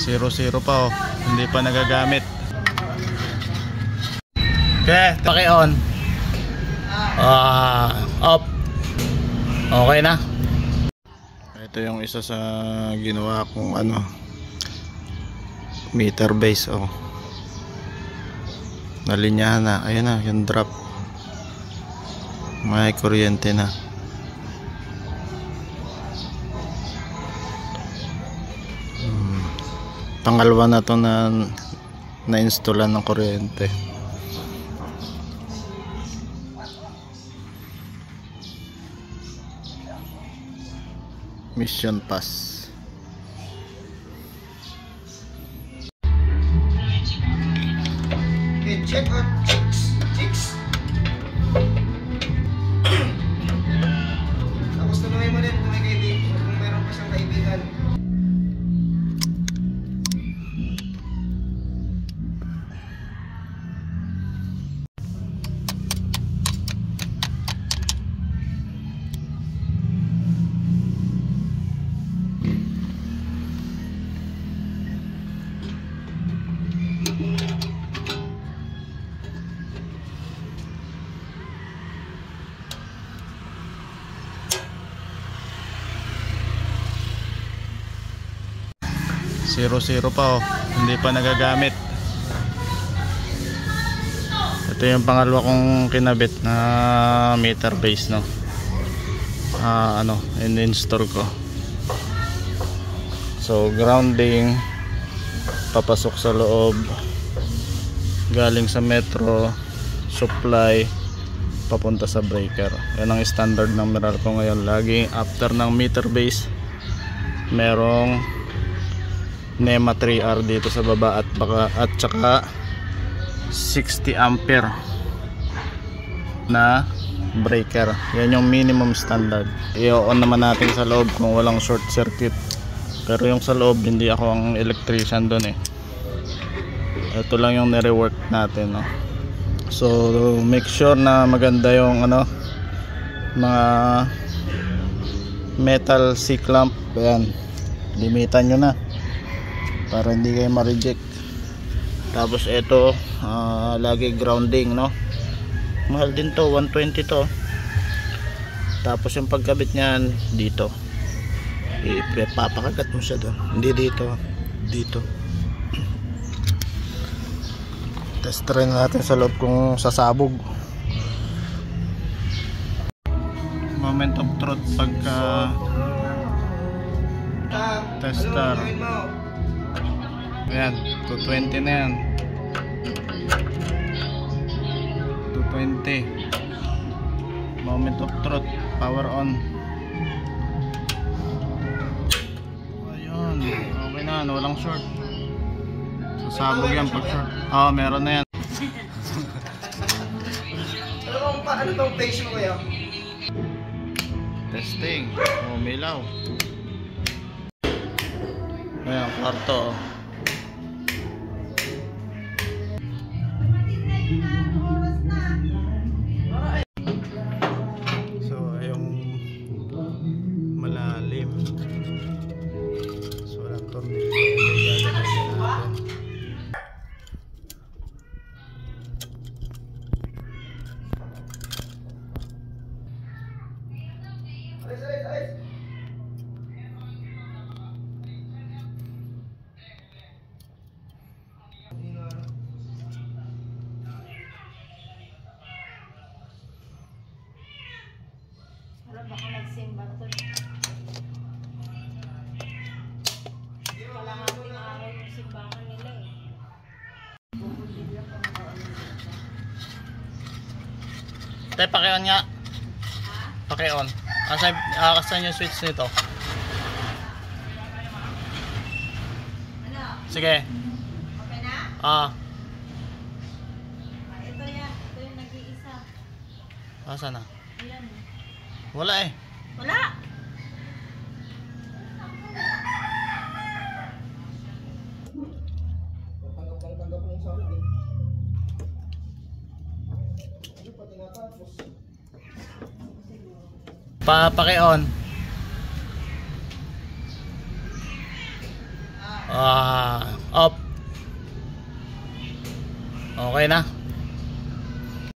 0-0 pa oh. Hindi pa nagagamit. Okay, paki-on. Off. Okay na. Ito yung isa sa ginawa kong meter base oh. Nalinyahan na. Ayun na, yung drop. May kuryente na. Pangalawa na to na installan ng kuryente. Mission pass. Okay, check out chicks. Tapos tuloy mo din kung may kaibigan, kung meron pa siyang kaibigan. Zero pa oh. Hindi pa nagagamit. Ito yung pangalawa kong kinabit na meter base no. In-install ko. So grounding, papasok sa loob, galing sa metro, supply, papunta sa breaker. Yan ang standard ng Meralco ngayon. Lagi after ng meter base merong NEMA 3R dito sa baba at saka 60 ampere na breaker. Yan yung minimum standard. I-on naman natin sa loob kung walang short circuit. Pero yung sa loob hindi ako ang electrician doon eh. Ito lang yung nire-work natin no. So make sure na maganda yung mga metal C-clamp. Ayan, limitan nyo na para hindi kayo ma-reject. Tapos ito lagi grounding no. Mahal din to, 120 to. Tapos yung pagkabit niyan dito, ipapakagat mo siya doon, hindi dito. Test rin natin sa loob kung sasabog. Moment of truth pagka tester. Ayan, 220 na yan. 220. Moment of truth, power on. Ayun, okay na, walang short. Sasabog yan pag short. Meron na yan. Ano tong page mo kaya? Testing. Umilaw. Ayan, kwarto. So, yung malalim. So, walang tornilyo. Baka nagsimba to. Wala nga ping araw yung simbahan nila eh. Tay, paki-on nga. Paki-on. Asan yung switch nito? Sige. Okay na? Ito yan. Ito yung nag-iisa. Asan na? Ayan. Wala eh. Wala! Tanggap mo sa akin eh. Ano pa tinatapos? Paki-on. Off. Okay na.